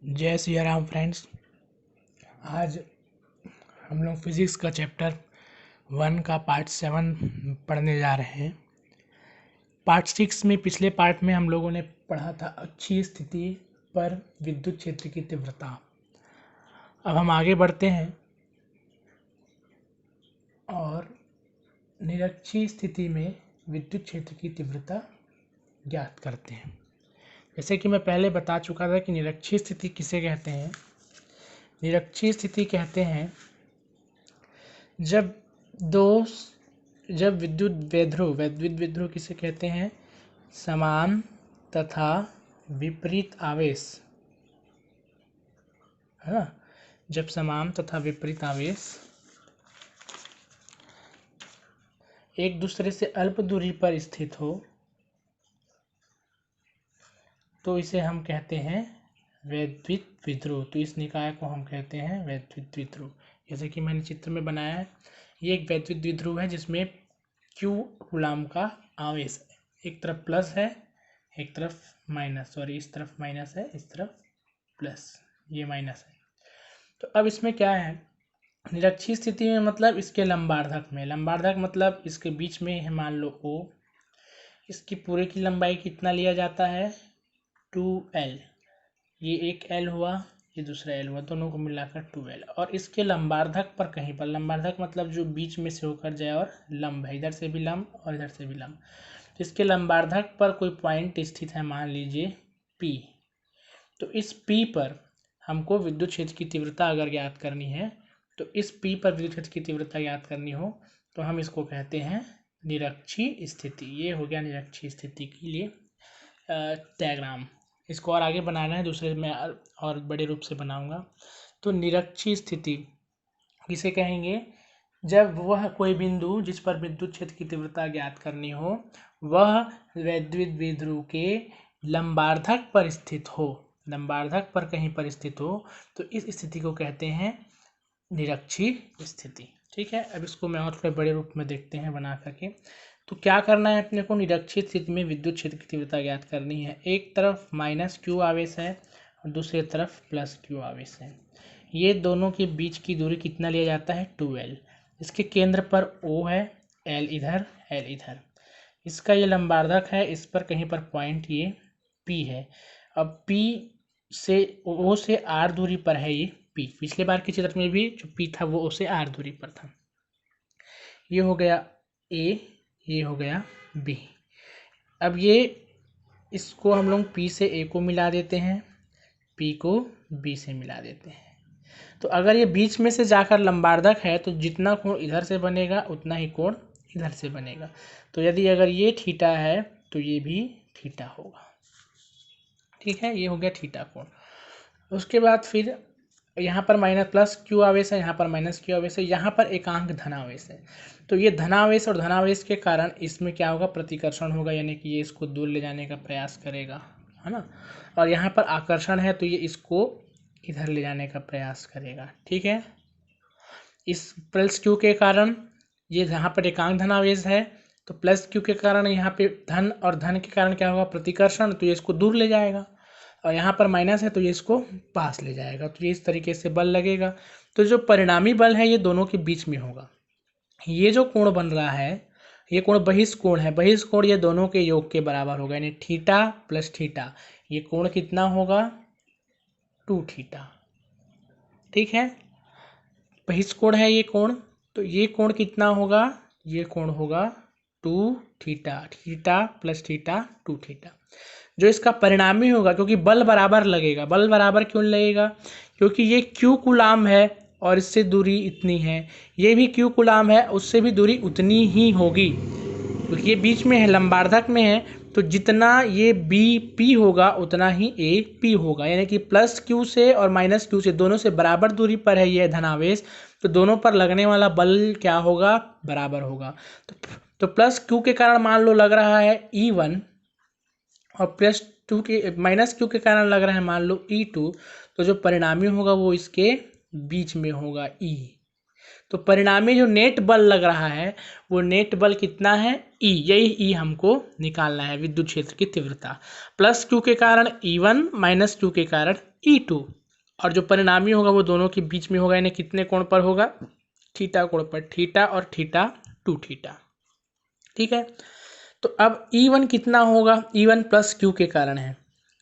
जय सिया राम फ्रेंड्स। आज हम लोग फिज़िक्स का चैप्टर 1 का पार्ट 7 पढ़ने जा रहे हैं। पार्ट 6 में पिछले पार्ट में हम लोगों ने पढ़ा था अच्छी स्थिति पर विद्युत क्षेत्र की तीव्रता। अब हम आगे बढ़ते हैं और निरक्षीय स्थिति में विद्युत क्षेत्र की तीव्रता ज्ञात करते हैं। जैसे कि मैं पहले बता चुका था कि निरक्षीय स्थिति किसे कहते हैं। निरक्षीय स्थिति कहते हैं जब विद्युत विद्युत किसे कहते हैं, समान तथा विपरीत आवेश, है ना। जब समान तथा विपरीत आवेश एक दूसरे से अल्प दूरी पर स्थित हो तो इसे हम कहते हैं वैद्युत विद्युत। तो इस निकाय को हम कहते हैं वैद्युत विद्युत। जैसे कि मैंने चित्र में बनाया है, ये एक वैद्युत द्विध्रुव है जिसमें Q कूलाम का आवेश है। एक तरफ प्लस है, एक तरफ माइनस, सॉरी इस तरफ माइनस है, इस तरफ प्लस, ये माइनस है। तो अब इसमें क्या है, निरक्षीय स्थिति में मतलब इसके लंबार्धक में, लंबार्धक मतलब इसके बीच में है मान लो O, इसकी पूरे की लंबाई कितना लिया जाता है 2L। ये एक L हुआ, ये दूसरा L हुआ, दोनों को मिलाकर 2L। और इसके लंबार्धक पर कहीं पर, लंबार्धक मतलब जो बीच में से होकर जाए और लंब है, इधर से भी लंब और इधर से भी लंब। तो इसके लंबार्धक पर कोई पॉइंट स्थित है, मान लीजिए P। तो इस P पर हमको विद्युत क्षेत्र की तीव्रता अगर ज्ञात करनी है, तो इस P पर विद्युत क्षेत्र की तीव्रता ज्ञात करनी हो तो हम इसको कहते हैं निरक्षीय स्थिति। ये हो गया निरक्षीय स्थिति के लिए डायग्राम। इसको और आगे बनाना है, दूसरे में और बड़े रूप से बनाऊंगा। तो निरक्षीय स्थिति किसे कहेंगे, जब वह कोई बिंदु जिस पर विद्युत क्षेत्र की तीव्रता ज्ञात करनी हो वह वैद्युत द्विध्रुव के लंबार्धक पर स्थित हो, लंबार्धक पर कहीं पर स्थित हो, तो इस स्थिति को कहते हैं निरक्षीय स्थिति। ठीक है, अब इसको मैं और थोड़े बड़े रूप में देखते हैं बना करके। तो क्या करना है अपने को, निरक्षीय स्थिति में विद्युत क्षेत्र की तीव्रता ज्ञात करनी है। एक तरफ -Q आवेश है और दूसरी तरफ +Q आवेश है। ये दोनों के बीच की दूरी कितना लिया जाता है 2L। इसके केंद्र पर O है, L इधर, L इधर। इसका ये लंबार्धक है, इस पर कहीं पर पॉइंट ये P है। अब P से O से R दूरी पर है ये P। पिछले बार के चित्र में भी जो P था वो O से R दूरी पर था। ये हो गया A, ये हो गया B। अब ये इसको हम लोग P से A को मिला देते हैं, P को B से मिला देते हैं। तो अगर ये बीच में से जाकर लंबार्धक है तो जितना कोण इधर से बनेगा उतना ही कोण इधर से बनेगा। तो यदि अगर ये थीटा है तो ये भी थीटा होगा। ठीक है, ये हो गया थीटा कोण। उसके बाद फिर यहाँ पर +Q आवेश है, यहाँ पर -Q आवेश है, यहाँ पर एकांक धनावेश है। तो ये धनावेश और धनावेश के कारण इसमें क्या होगा, प्रतिकर्षण होगा, यानी कि ये इसको दूर ले जाने का प्रयास करेगा, है ना। और यहाँ पर आकर्षण है तो ये इसको इधर ले जाने का प्रयास करेगा। ठीक है, इस +Q के कारण ये यहाँ पर एकांक धनावेश है, तो +Q के कारण यहाँ पे धन, और धन के कारण क्या होगा, प्रतिकर्षण, तो ये इसको दूर ले जाएगा। और यहाँ पर माइनस है तो ये इसको पास ले जाएगा। तो ये इस तरीके से बल लगेगा। तो जो परिणामी बल है ये दोनों के बीच में होगा। ये जो कोण बन रहा है ये कोण बहिष्ठ कोण है। बहिष्ठ कोण ये दोनों के योग के बराबर होगा, यानी थीटा + थीटा। ये कोण कितना होगा 2 थीटा। ठीक है, बहिष्ठ कोण है ये कोण, तो ये कोण कितना होगा, ये कोण होगा 2 थीटा। Theta + theta 2 theta. जो इसका परिणामी होगा, क्योंकि बल बराबर लगेगा। बल बराबर क्यों लगेगा, क्योंकि ये Q कूलाम है और इससे दूरी इतनी है, ये भी Q कूलाम है, उससे भी दूरी उतनी ही होगी, क्योंकि ये बीच में है, लंबार्धक में है। तो जितना ये BP होगा उतना ही AP होगा, यानी कि +Q से और -Q से दोनों से बराबर दूरी पर है ये धनावेश, तो दोनों पर लगने वाला बल क्या होगा, बराबर होगा। तो +Q के कारण मान लो लग रहा है E1 और -Q के कारण लग रहा है मान लो E2, तो जो परिणामी होगा वो इसके बीच में होगा E। तो परिणामी जो नेट बल लग रहा है वो नेट बल कितना है, ई, यही ई हमको निकालना है, विद्युत क्षेत्र की तीव्रता, प्लस क्यू के कारण E1 माइनस क्यू के कारण E2, और जो परिणामी होगा वो दोनों के बीच में होगा, यानी कितने कोण पर होगा, थीटा कोण पर, थीटा और थीटा 2 थीटा। ठीक है, तो अब E1 कितना होगा, E1 प्लस क्यू के कारण है,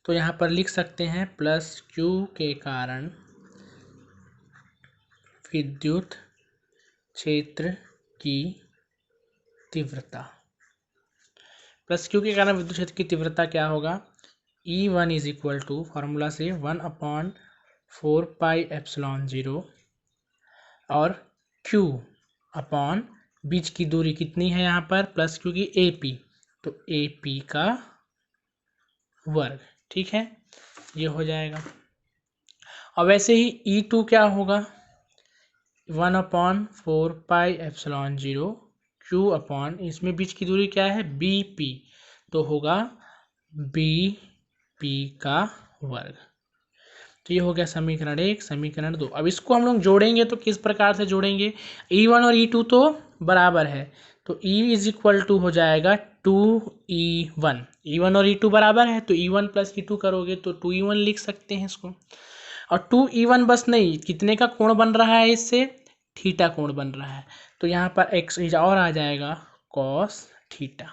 तो यहाँ पर लिख सकते हैं प्लस क्यू के कारण विद्युत क्षेत्र की तीव्रता, प्लस क्यू के कारण विद्युत क्षेत्र की तीव्रता क्या होगा, E1 is equal to formula से 1/4πε0 और Q अपॉन बीच की दूरी कितनी है यहाँ पर, प्लस क्यू की AP, तो AP का वर्ग। ठीक है, ये हो जाएगा। और वैसे ही E2 क्या होगा, 1/4πε0 Q अपॉन, इसमें बीच की दूरी क्या है, BP, तो होगा BP का वर्ग। तो ये हो गया समीकरण 1, समीकरण 2। अब इसको हम लोग जोड़ेंगे तो किस प्रकार से जोड़ेंगे, E1 और E2 तो बराबर है, तो E इज इक्वल टू हो जाएगा 2E1, E1 और E2 बराबर है, तो E1 प्लस E2 करोगे तो 2E1 लिख सकते हैं इसको। और 2E1 बस नहीं, कितने का कोण बन रहा है इससे, थीटा कोण बन रहा है, तो यहाँ पर एक्स और आ जाएगा कॉस थीटा।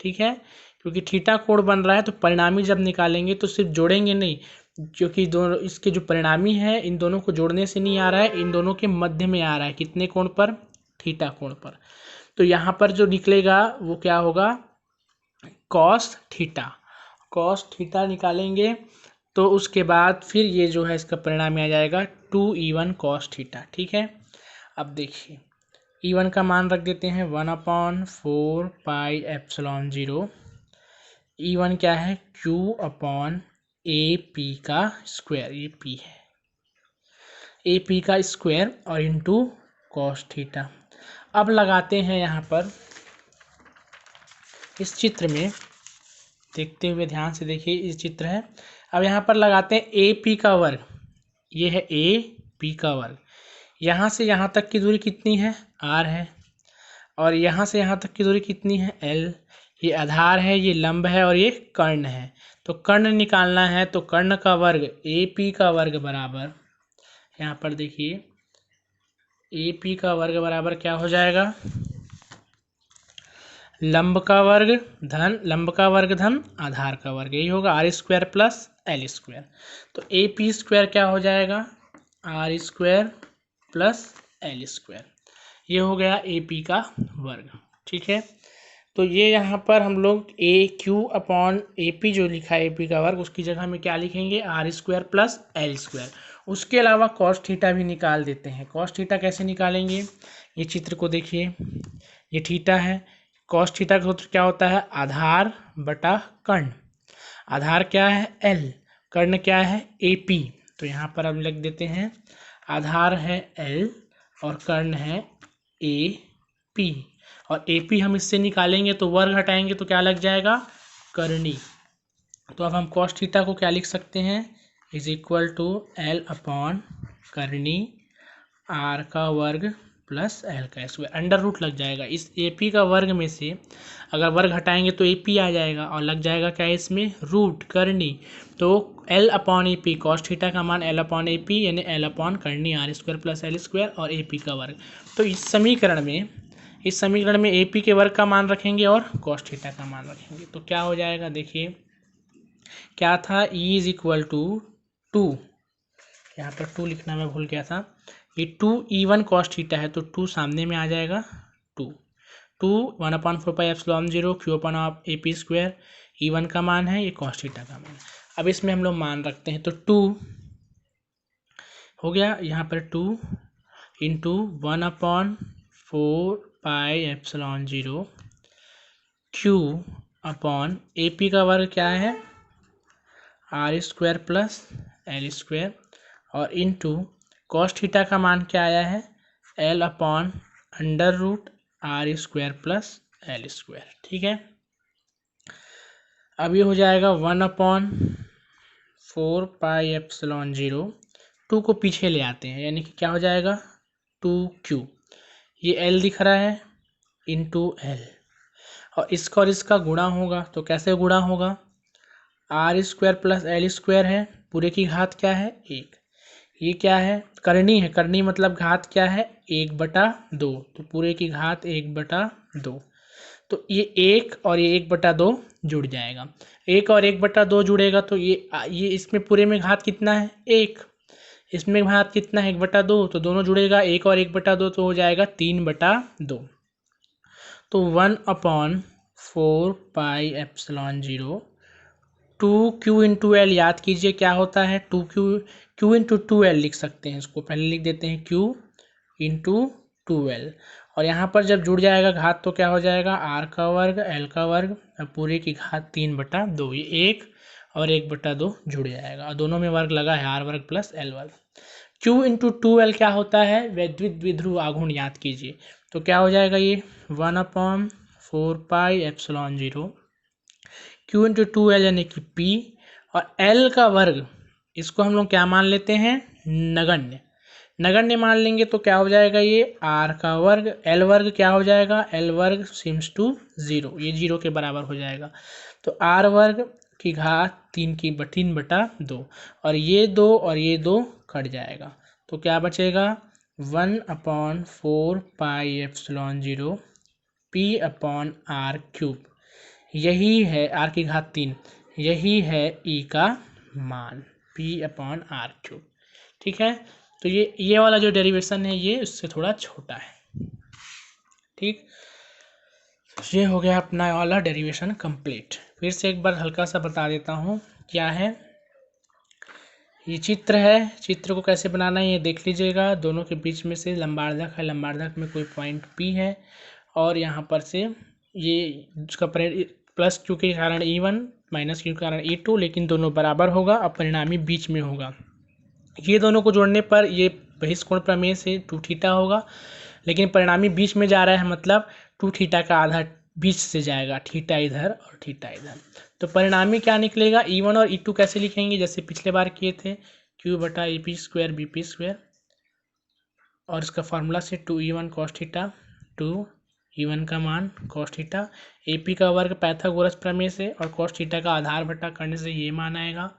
ठीक है, क्योंकि थीटा कोण बन रहा है तो परिणामी जब निकालेंगे तो सिर्फ जोड़ेंगे नहीं, क्योंकि दोनों इसके जो परिणामी है इन दोनों को जोड़ने से नहीं आ रहा है, इन दोनों के मध्य में आ रहा है, कितने कोण पर, थीटा कोण पर, तो यहाँ पर जो निकलेगा वो क्या होगा, कॉस थीटा। कॉस थीटा निकालेंगे तो उसके बाद फिर ये जो है इसका परिणाम आ जाएगा 2E1 कॉस थीटा। ठीक है, अब देखिए E1 का मान रख देते हैं 1/4πε0, E1 क्या है, Q अपॉन AP का स्क्वायर, ये P है, AP का स्क्वायर और इंटू कॉस थीटा। अब लगाते हैं यहाँ पर इस चित्र में, देखते हुए ध्यान से देखिए, इस चित्र है, अब यहाँ पर लगाते हैं AP का वर्ग, ये है AP का वर्ग, यहाँ से यहाँ तक की दूरी कितनी है, R है, और यहाँ से यहाँ तक की दूरी कितनी है, L, ये आधार है, ये लंब है और ये कर्ण है, तो कर्ण निकालना है, तो कर्ण का वर्ग AP का वर्ग बराबर, यहाँ पर देखिए AP का वर्ग बराबर क्या हो जाएगा, लंब का वर्ग धन लंब का वर्ग धन आधार का वर्ग, यही होगा R square plus L square, तो AP स्क्वायर क्या हो जाएगा, R square plus L square, ये हो गया AP का वर्ग। ठीक है, तो ये यहाँ पर हम लोग AQ अपॉन AP जो लिखा है AP का वर्ग, उसकी जगह में क्या लिखेंगे, R square plus L square. उसके अलावा कॉस थीटा भी निकाल देते हैं। कॉस थीटा कैसे निकालेंगे, ये चित्र को देखिए, ये थीटा है, कॉस थीटा का सूत्र क्या होता है, आधार बटा कर्ण, आधार क्या है L, कर्ण क्या है AP, तो यहाँ पर अब लिख देते हैं आधार है L और कर्ण है AP, और AP हम इससे निकालेंगे तो वर्ग हटाएंगे तो क्या लग जाएगा, कर्णी। तो अब हम कॉस थीटा को क्या लिख सकते हैं, is equal to L upon कर्णी R का वर्ग प्लस L का स्क्वायर, अंडर रूट लग जाएगा, इस AP का वर्ग में से अगर वर्ग हटाएंगे तो AP आ जाएगा और लग जाएगा क्या इसमें, रूट कर्णी, तो L upon AP, cos theta का मान L अपॉन AP यानी L अपॉन कर्णी R square plus L square और AP का वर्ग। तो इस समीकरण में AP के वर्ग का मान रखेंगे और कॉस थीटा का मान रखेंगे, तो क्या हो जाएगा, देखिए क्या था, E इज इक्वल टू 2, यहाँ पर 2 लिखना मैं भूल गया था, ये 2E1 कॉस थीटा है तो 2 सामने में आ जाएगा, 2 1/4πε0 Q upon AP square, E1 का मान है, ये कॉस थीटा का मान है। अब इसमें हम लोग मान रखते हैं तो 2 हो गया, यहाँ पर 2 इंटू 1/4πε0 Q अपॉन AP का वर्ग क्या है, R square plus L square और इंटू कॉस थीटा का मान क्या आया है, L upon under root R square plus L square. ठीक है, अब ये हो जाएगा 1/4πε0, 2 को पीछे ले आते हैं यानी कि क्या हो जाएगा 2Q, ये L दिख रहा है इंटू L, और इसका गुणा होगा। तो कैसे गुणा होगा, R² प्लस L² है, पूरे की घात क्या है 1, ये क्या है करनी है, करनी मतलब घात क्या है 1/2, तो पूरे की घात 1/2। तो ये 1 और ये 1/2 जुड़ जाएगा, 1 और 1/2 जुड़ेगा तो ये इसमें पूरे में घात कितना है 1, इसमें घात कितना है 1/2, तो दोनों जुड़ेगा 1 और 1/2 तो हो जाएगा 3/2। तो 1/4 pi epsilon 0 2Q into L, याद कीजिए क्या होता है 2Q इंटू 2L लिख सकते हैं इसको, पहले लिख देते हैं Q इंटू 2L, और यहाँ पर जब जुड़ जाएगा घात तो क्या हो जाएगा R का वर्ग L का वर्ग पूरे की घात 3/2, ये 1 और 1/2 जुड़ जाएगा, और दोनों में वर्ग लगा है R वर्ग प्लस L वर्ग। Q इंटू 2L क्या होता है वैद्युत द्विध्रुव आघूर्ण, याद कीजिए, तो क्या हो जाएगा ये 1/4 pi epsilon 0 Q into 2L यानी कि P, और L का वर्ग इसको हम लोग क्या मान लेते हैं नगण्य, नगण्य मान लेंगे तो क्या हो जाएगा ये R का वर्ग, L वर्ग क्या हो जाएगा L वर्ग सिम्स टू 0, ये 0 के बराबर हो जाएगा, तो R वर्ग की घात 3/2, और ये 2 और ये 2 कट जाएगा, तो क्या बचेगा 1/4 पाई एप्सिलॉन 0 P/R³, यही है R की घात 3, यही है E का मान P/R³। ठीक है, तो ये वाला जो डेरिवेशन है ये उससे थोड़ा छोटा है। ठीक, ये हो गया अपना वाला डेरिवेशन कंप्लीट। फिर से एक बार हल्का सा बता देता हूँ क्या है, ये चित्र है, चित्र को कैसे बनाना है ये देख लीजिएगा, दोनों के बीच में से लंबार्धक है, लंबार्धक में कोई पॉइंट P है, और यहाँ पर से ये उसका प्लस Q के कारण E1 माइनस Q के कारण E2, लेकिन दोनों बराबर होगा और परिणामी बीच में होगा। ये दोनों को जोड़ने पर ये बहिष्कोण प्रमेय से 2θ होगा, लेकिन परिणामी बीच में जा रहा है मतलब 2θ का आधा बीच से जाएगा, थीटा इधर और थीटा इधर, तो परिणामी क्या निकलेगा E1 और E2 कैसे लिखेंगे जैसे पिछले बार किए थे Q/AP² BP², और इसका फार्मूला से 2E1 cos θ, 2E1 का मान cos θ, AP का वर्ग पाइथागोरस प्रमेय से, और cos θ का आधार बटा करने से ये मान आएगा,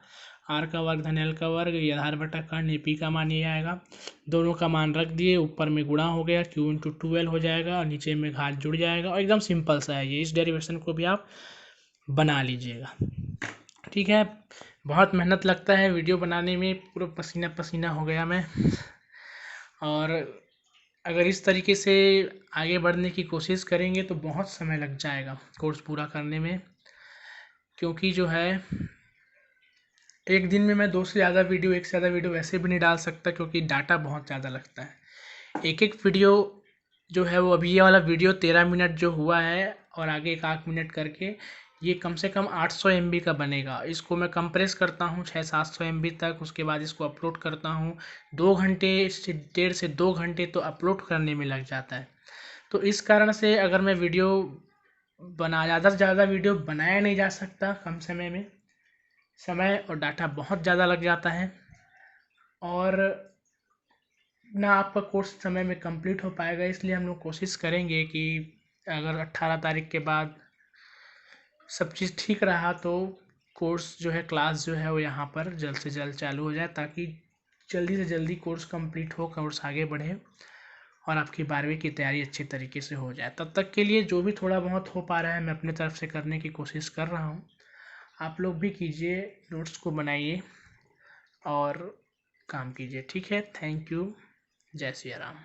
R का वर्ग धन L का वर्ग, ये आधार बटा कर्ण AP का मान ये आएगा, दोनों का मान रख दिए, ऊपर में गुणा हो गया Q इंटू 2L हो जाएगा, और नीचे में घात जुड़ जाएगा, और एकदम सिंपल सा है ये, इस डेरिवेशन को भी आप बना लीजिएगा। ठीक है, बहुत मेहनत लगता है वीडियो बनाने में, पूरा पसीना पसीना हो गया मैं, और अगर इस तरीके से आगे बढ़ने की कोशिश करेंगे तो बहुत समय लग जाएगा कोर्स पूरा करने में, क्योंकि जो है एक दिन में मैं 2 से ज़्यादा वीडियो, 1 से ज़्यादा वीडियो वैसे भी नहीं डाल सकता, क्योंकि डाटा बहुत ज़्यादा लगता है। एक वीडियो जो है वो अभी ये वाला वीडियो 13 मिनट जो हुआ है, और आगे 1 मिनट करके ये कम से कम 800 MB का बनेगा। इसको मैं कंप्रेस करता हूँ 600-700 MB तक, उसके बाद इसको अपलोड करता हूँ 2 घंटे से 1.5 से 2 घंटे तो अपलोड करने में लग जाता है। तो इस कारण से अगर मैं वीडियो ज़्यादा से ज़्यादा वीडियो बनाया नहीं जा सकता कम समय में, समय और डाटा बहुत ज़्यादा लग जाता है, और ना आपका कोर्स समय में कंप्लीट हो पाएगा। इसलिए हम लोग कोशिश करेंगे कि अगर 18 तारीख के बाद सब चीज़ ठीक रहा तो कोर्स जो है, क्लास जो है वो यहाँ पर जल्द से जल्द चालू हो जाए, ताकि जल्दी से जल्दी कोर्स कंप्लीट हो, कोर्स आगे बढ़े और आपकी 12वीं की तैयारी अच्छी तरीके से हो जाए। तब तक के लिए जो भी थोड़ा बहुत हो पा रहा है मैं अपने तरफ से करने की कोशिश कर रहा हूँ, आप लोग भी कीजिए, नोट्स को बनाइए और काम कीजिए। ठीक है, थैंक यू, जय सिया राम।